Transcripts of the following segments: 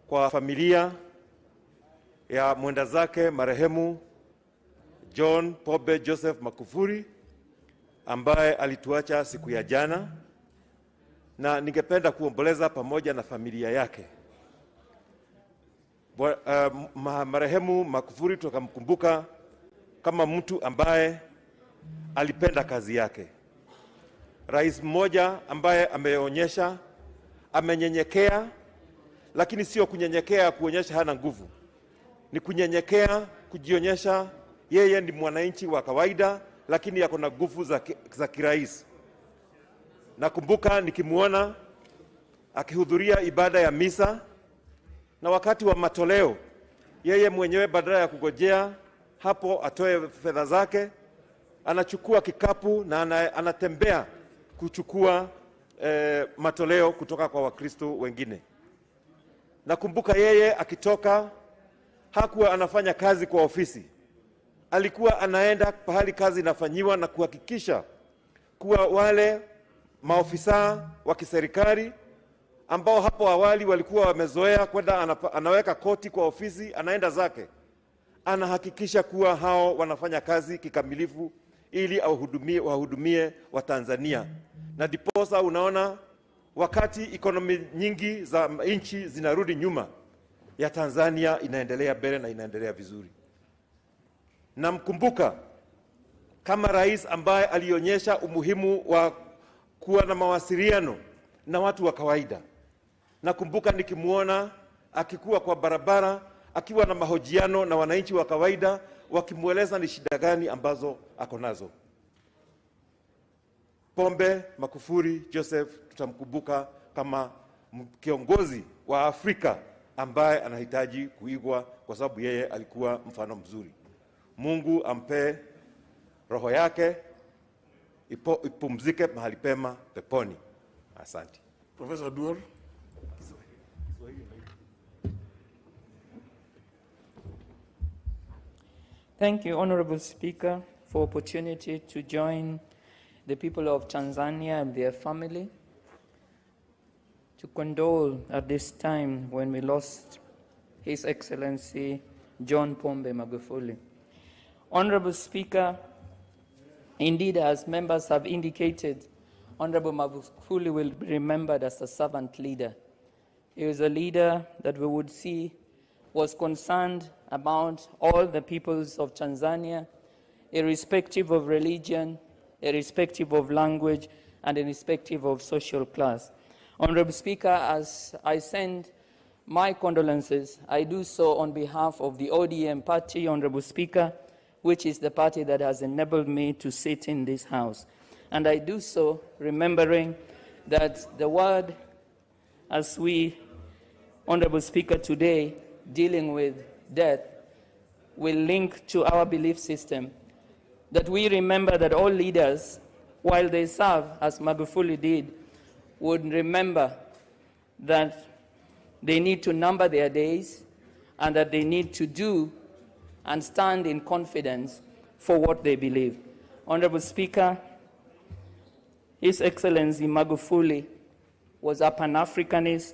kwa familia ya mwenda zake marehemu John Pombe Joseph Magufuli ambaye alituacha siku ya jana, na ningependa kuomboleza pamoja na familia yake. Marehemu Magufuli tukamkumbuka kama mtu ambaye alipenda kazi yake. Rais mmoja ambaye ameonyesha amenyenyekea, lakini sio kunyenyekea kuonyesha hana nguvu. Ni kunyenyekea kujionyesha yeye ni mwananchi wa kawaida, lakini yako na nguvu za kirais. Nakumbuka nikimuona akihudhuria ibada ya misa, na wakati wa matoleo yeye mwenyewe badala ya kugojea hapo atoe fedha zake, anachukua kikapu na anatembea kuchukua matoleo kutoka kwa Wakristo wengine. Nakumbuka yeye akitoka hakuwa anafanya kazi kwa ofisi. Alikuwa anaenda pahali kazi inafanyiwa na kuhakikisha kuwa wale maofisa wa kiserikali ambao hapo awali walikuwa wamezoea kwenda anaweka koti kwa ofisi, anaenda zake, anahakikisha kuwa hao wanafanya kazi kikamilifu ili wahudumie wa Tanzania. Na diposa unaona wakati ekonomi nyingi za nchi zinarudi nyuma, ya Tanzania inaendelea mbele na inaendelea vizuri. Namkumbuka kama rais ambaye alionyesha umuhimu wa kuwa na mawasiliano na watu wa kawaida. Nakumbuka nikimuona akikuwa kwa barabara akiwa na mahojiano na wananchi wa kawaida wakimueleza ni shida gani ambazo ako nazo. Pombe Magufuli Joseph tutamkumbuka kama kiongozi wa Afrika ambaye anahitaji kuigwa kwa sababu yeye alikuwa mfano mzuri. Mungu ampe roho yake ipumzike mahali pema peponi. Asante. Professor Duor. Thank you, Honorable Speaker, for opportunity to join the people of Tanzania and their family to condole at this time when we lost His Excellency John Pombe Magufuli. Honorable Speaker, indeed, as members have indicated, Honorable Magufuli will be remembered as a servant leader. He was a leader that we would see was concerned about all the peoples of Tanzania, irrespective of religion, irrespective of language, and irrespective of social class. Honorable Speaker, as I send my condolences, I do so on behalf of the ODM party, Honorable Speaker, which is the party that has enabled me to sit in this House. And I do so remembering that the word, as we, Honorable Speaker, today, dealing with death, will link to our belief system, that we remember that all leaders, while they serve, as Magufuli did, would remember that they need to number their days and that they need to do and stand in confidence for what they believe. Honorable Speaker, His Excellency Magufuli was a Pan-Africanist.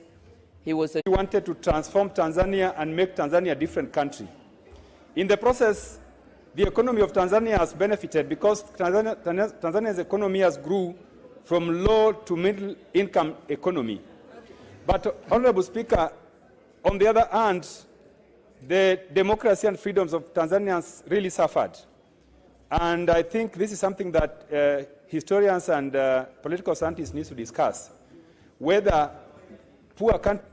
He wanted to transform Tanzania and make Tanzania a different country. In the process, the economy of Tanzania has benefited because Tanzania's economy has grew from low to middle income economy. But, Honorable Speaker, on the other hand, the democracy and freedoms of Tanzanians really suffered. And I think this is something that historians and political scientists need to discuss. Whether poor countries...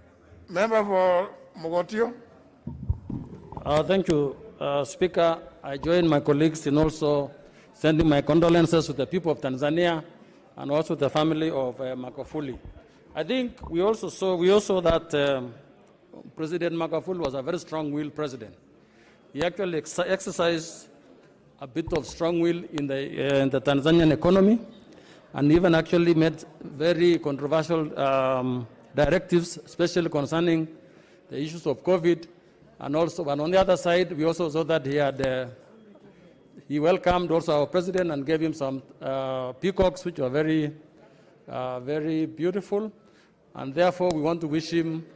Member for Mogotio. Thank you, Speaker. I join my colleagues in also sending my condolences to the people of Tanzania and also the family of Magufuli. I think we also saw that President Magufuli was a very strong-willed president. He actually exercised a bit of strong will in the Tanzanian economy, and even actually made very controversial directives, especially concerning the issues of COVID. And also, and on the other side, we also saw that he welcomed also our president and gave him some peacocks, which were very beautiful. And therefore, we want to wish him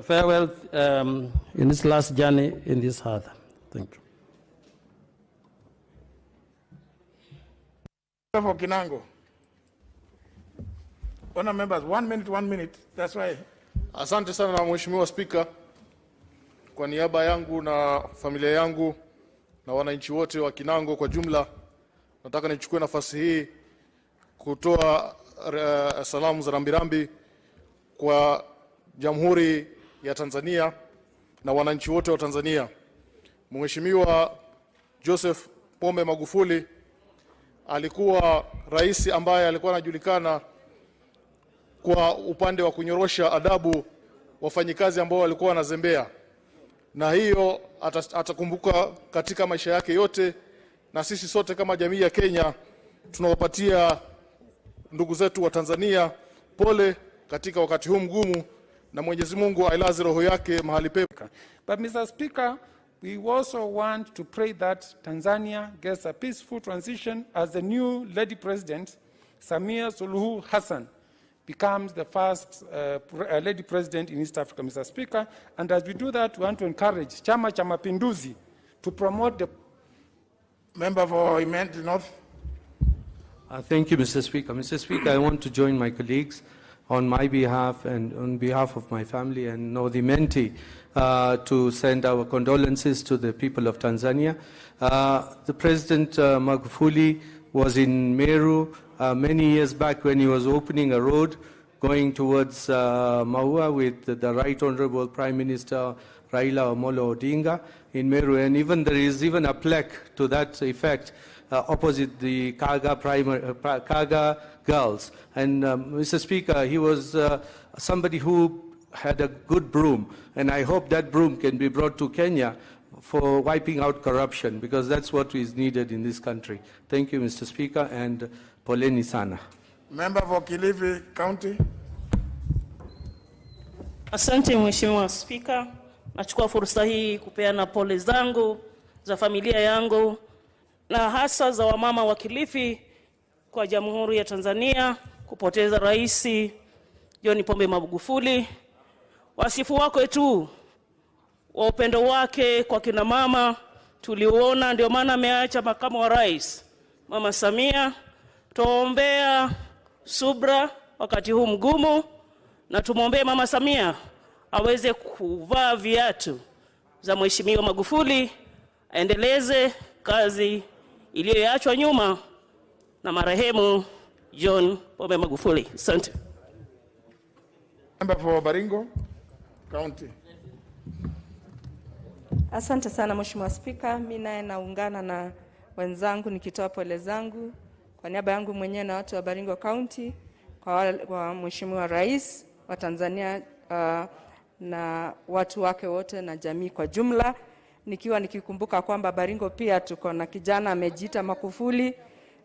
farewell in his last journey in this earth. Thank you. For Kinango. Honour members, 1 minute, 1 minute. That's why. Asante sana Mheshimiwa Spika. Kwa niaba yangu na familia yangu na wananchi wote wa Kinango kwa jumla, nataka nichukue nafasi hii kutoa salamu za rambirambi kwa Jamhuri ya Tanzania na wananchi wote wa Tanzania. Mheshimiwa Joseph Pombe Magufuli alikuwa rais ambaye alikuwa anajulikana kwa upande wa kunyorosha adabu wafanyikazi ambao walikuwa wanazembea, na hiyo atakumbuka katika maisha yake yote, na sisi sote kama jamii ya Kenya tunawapatia ndugu zetu wa Tanzania pole katika wakati huu mgumu, na Mwenyezi Mungu ailaze roho yake mahali pema. But Mr. Speaker, we also want to pray that Tanzania gets a peaceful transition as the new lady president, Samia Suluhu Hassan, becomes the first lady president in East Africa, Mr. Speaker. And as we do that, we want to encourage Chama cha Mapinduzi to promote the... Member for Immense North. Thank you, Mr. Speaker. Mr. Speaker, I want to join my colleagues on my behalf and on behalf of my family and North Imenti to send our condolences to the people of Tanzania. The President Magufuli was in Meru many years back when he was opening a road going towards Maua with the Right Honorable Prime Minister Raila Amolo Odinga in Meru, and there is even a plaque to that effect opposite the Kaga girls. And Mr. Speaker, he was somebody who had a good broom, and I hope that broom can be brought to Kenya for wiping out corruption, because that's what is needed in this country. Thank you, Mr. Speaker, and poleni sana. Member for Kilifi County. Asante Mheshimiwa Speaker. Nachukua fursa hii kupeana pole zangu za familia yangu na hasa za wamama wa Kilifi kwa Jamhuri ya Tanzania kupoteza Rais John Pombe Magufuli. Wasifu wake tu wa upendo wake kwa kina mama tuliuona, ndio maana ameacha makamu wa rais Mama Samia. Tuombea subra wakati huu mgumu, na tumwombee Mama Samia aweze kuvaa viatu za Mheshimiwa Magufuli, aendeleze kazi iliyoachwa nyuma na marehemu John Pombe Magufuli. Asante. Member for Baringo County. Asante sana Mheshimiwa Speaker. Mimi naye naungana na wenzangu nikitoa pole zangu kwa niaba yangu mwenyewe na watu wa Baringo County kwa Mheshimiwa Rais wa Tanzania na watu wake wote na jamii kwa jumla, nikikumbuka kwamba Baringo pia tuko na kijana amejiita Magufuli,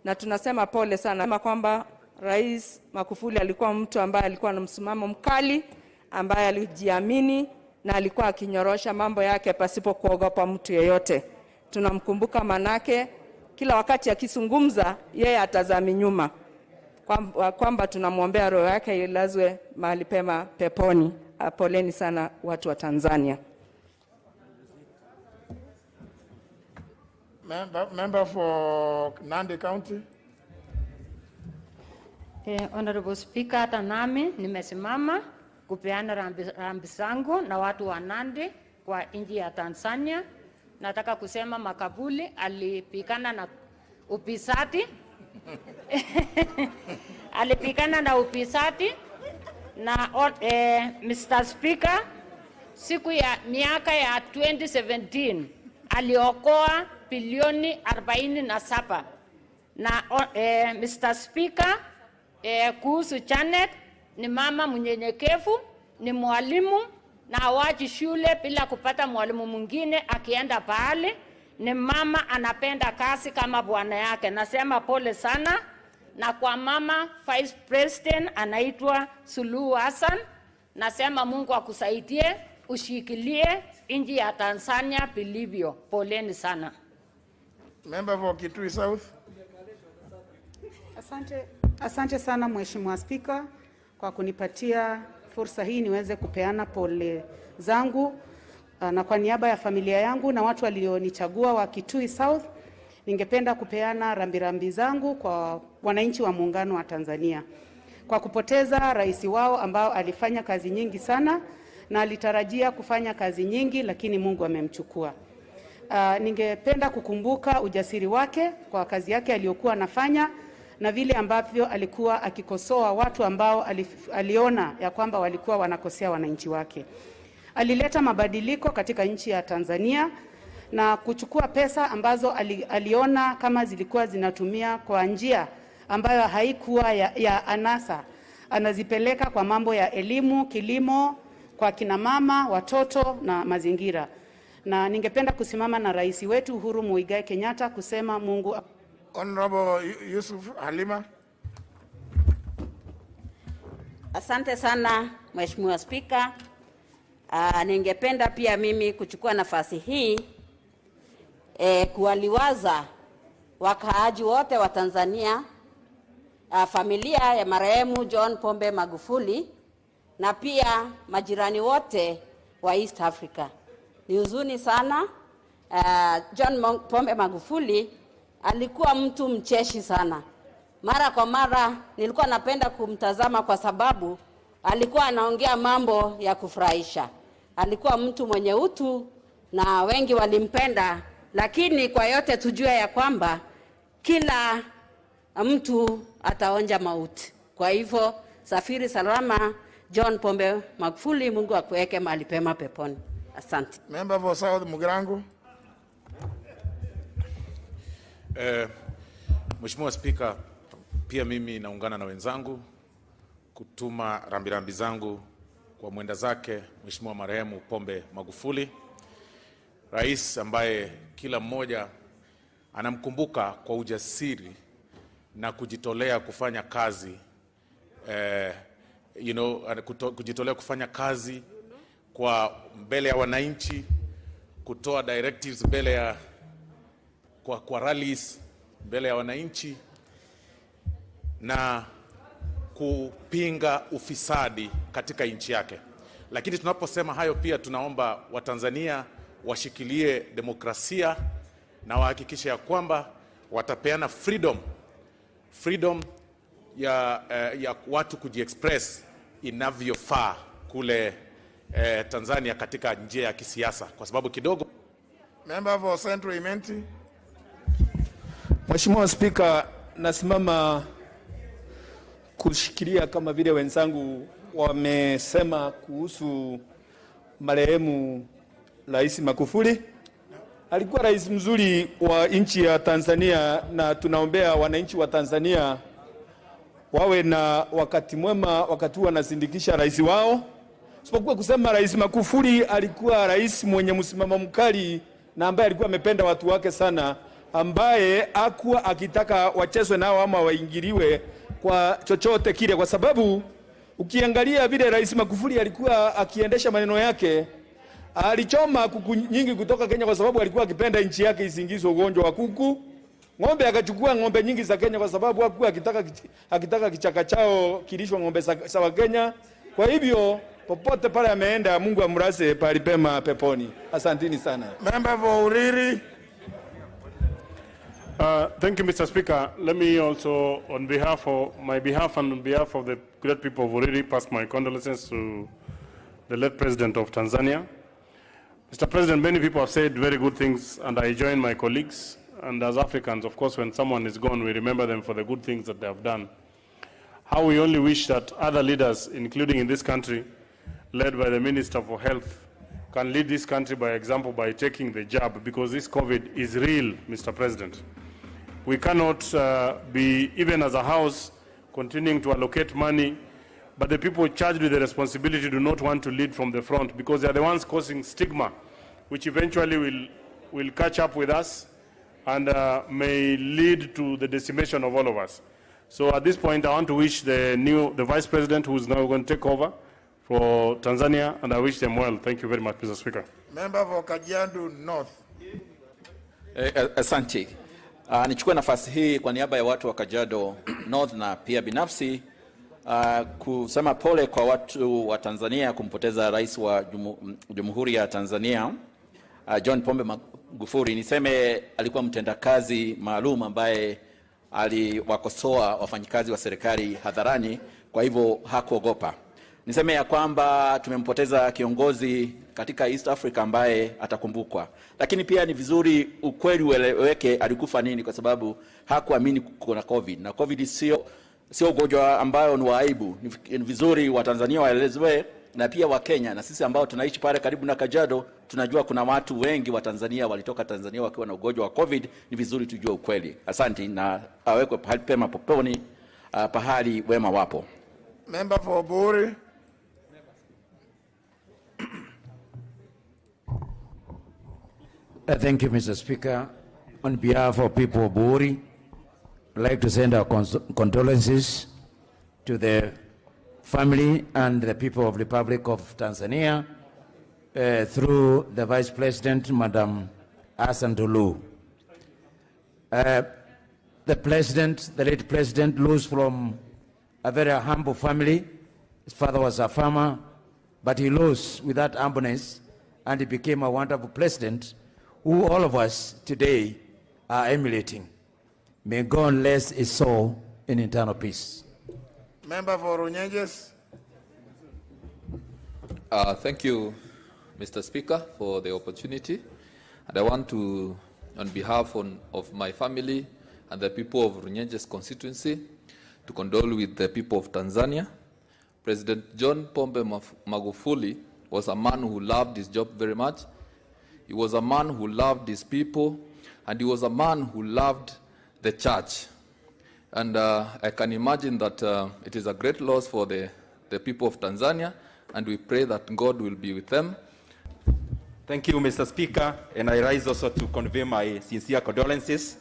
na tunasema pole sana. Kama kwamba Rais Magufuli alikuwa mtu ambaye alikuwa na msimamo mkali, ambaye alijiamini na alikuwa akinyorosha mambo yake pasipo kuogopa mtu yeyote. Tunamkumbuka manake kila wakati akizungumza yeye atazami nyuma, kwamba tunamwombea roho yake ilazwe mahali pema peponi. Poleni sana watu wa Tanzania. Member for Nandi County. Honorable Speaker, hata nami nimesimama kupeana rambi zangu na watu wa Nandi kwa nchi ya Tanzania. Nataka kusema Magufuli alipikana na upisati. Alipikana na upisati na Mr. Speaker, siku ya miaka ya 2017 aliokoa bilioni 47 na Mr. Speaker, kuhusu Janet ni mama mnyenyekevu, ni mwalimu na awaji shule bila kupata mwalimu mwingine akienda pale. Ni mama anapenda kazi kama bwana yake. Nasema pole sana, na kwa mama Vice President anaitwa Suluhu Hassan, nasema Mungu akusaidie ushikilie nchi ya Tanzania vilivyo. Poleni sana. Member for Kitui South. Asante sana Mheshimiwa Speaker kwa kunipatia fursa hii niweze kupeana pole zangu na kwa niaba ya familia yangu na watu walionichagua wa Kitui South, ningependa kupeana rambirambi zangu kwa wananchi wa muungano wa Tanzania kwa kupoteza rais wao ambao alifanya kazi nyingi sana na alitarajia kufanya kazi nyingi, lakini Mungu amemchukua. Ningependa kukumbuka ujasiri wake kwa kazi yake aliyokuwa anafanya na vile ambavyo alikuwa akikosoa watu ambao aliona ya kwamba walikuwa wanakosea wananchi wake. Alileta mabadiliko katika nchi ya Tanzania na kuchukua pesa ambazo aliona kama zilikuwa zinatumia kwa njia ambayo haikuwa ya anasa. Anazipeleka kwa mambo ya elimu, kilimo, kwa kina mama, watoto na mazingira. Na ningependa kusimama na rais wetu Uhuru Muigai Kenyatta kusema Mungu. Honorable Yusuf Halima. Asante sana Mheshimiwa Spika. Ningependa pia mimi kuchukua nafasi hii kuwaliwaza wakaaji wote wa Tanzania, familia ya marehemu John Pombe Magufuli na pia majirani wote wa East Africa. Ni huzuni sana. John Pombe Magufuli alikuwa mtu mcheshi sana. Mara kwa mara nilikuwa napenda kumtazama kwa sababu alikuwa anaongea mambo ya kufurahisha. Alikuwa mtu mwenye utu na wengi walimpenda, lakini kwa yote tujue ya kwamba kila mtu ataonja mauti. Kwa hivyo safiri salama John Pombe Magufuli, Mungu akuweke mahali pema peponi. Asante. Member for South Mugirango. Mheshimiwa Spika, pia mimi naungana na wenzangu kutuma rambirambi zangu kwa mwenda zake Mheshimiwa marehemu Pombe Magufuli, rais ambaye kila mmoja anamkumbuka kwa ujasiri na kujitolea kufanya kazi, kujitolea kufanya kazi kwa mbele ya wananchi, kutoa directives mbele ya kwa rallies mbele ya wananchi na kupinga ufisadi katika nchi yake. Lakini tunaposema hayo pia tunaomba Watanzania washikilie demokrasia na wahakikishe ya kwamba watapeana freedom ya watu kujiexpress inavyofaa kule Tanzania katika njia ya kisiasa, kwa sababu kidogo. Member for Central Imenti. Mheshimiwa Spika, nasimama kushikilia kama vile wenzangu wamesema kuhusu marehemu Rais Magufuli. Alikuwa rais mzuri wa nchi ya Tanzania na tunaombea wananchi wa Tanzania wawe na wakati mwema wakati wanasindikisha rais wao. Sipokuwa kusema Rais Magufuli alikuwa rais mwenye msimamo mkali na ambaye alikuwa amependa watu wake sana, ambaye hakuwa akitaka wachezwe nao ama waingiliwe kwa chochote kile, kwa sababu ukiangalia vile Rais Magufuli alikuwa akiendesha maneno yake, alichoma kuku nyingi kutoka Kenya kwa sababu alikuwa akipenda nchi yake isingizwe ugonjwa wa kuku. Ng'ombe akachukua ng'ombe nyingi za Kenya kwa sababu hakuwa akitaka kichaka chao kilishwa ng'ombe za Kenya. Kwa hivyo popote pale ameenda, Mungu amrase pale pema peponi. Asanteni sana. Member for Uriri. Thank you, Mr. Speaker. Let me also, on my behalf and on behalf of the great people of Uriri, pass my condolences to the late President of Tanzania. Mr. President, many people have said very good things, and I join my colleagues. And as Africans, of course, when someone is gone, we remember them for the good things that they have done. How we only wish that other leaders, including in this country, led by the Minister for Health, can lead this country by example by taking the jab, because this COVID is real, Mr. President. We cannot be, even as a House, continuing to allocate money, but the people charged with the responsibility do not want to lead from the front, because they are the ones causing stigma, which eventually will catch up with us and may lead to the decimation of all of us. So at this point, I want to wish the Vice President, who is now going to take over for Tanzania, and I wish them well. Thank you very much, Mr. Speaker. Member for Kajiado North. Asante. Nichukue nafasi hii kwa niaba ya watu wa Kajiado North na pia binafsi kusema pole kwa watu wa Tanzania kumpoteza rais wa Jamhuri ya Tanzania John Pombe Magufuli. Niseme alikuwa mtendakazi maalum ambaye aliwakosoa wafanyikazi wa serikali hadharani, kwa hivyo hakuogopa. Niseme ya kwamba tumempoteza kiongozi katika East Africa ambaye atakumbukwa. Lakini pia ni vizuri ukweli ueleweke alikufa nini, kwa sababu hakuamini kuna COVID. Na COVID sio ugonjwa ambayo ni aibu. Ni vizuri wa Tanzania waelezwe na pia wa Kenya, na sisi ambao tunaishi pale karibu na Kajiado tunajua kuna watu wengi wa Tanzania walitoka Tanzania wakiwa na ugonjwa wa COVID. Ni vizuri tujue ukweli. Asante, na awekwe pahali pema poponi, pahali wema wapo. Member for Buri. Thank you, Mr. Speaker. On behalf of people of Buri, I'd like to send our condolences to the family and the people of the Republic of Tanzania through the Vice President, Madam Hassan Tulu. The late president, rose from a very humble family. His father was a farmer, but he rose with that humbleness and he became a wonderful president who all of us today are emulating. May God rest his soul in eternal peace. Member for Runyenjes. Thank you, Mr. Speaker, for the opportunity. And I want to, on behalf of my family and the people of Runyenjes constituency, to condole with the people of Tanzania. President John Pombe Magufuli was a man who loved his job very much. He was a man who loved his people, and he was a man who loved the church. And I can imagine that it is a great loss for the people of Tanzania, and we pray that God will be with them. Thank you, Mr. Speaker, and I rise also to convey my sincere condolences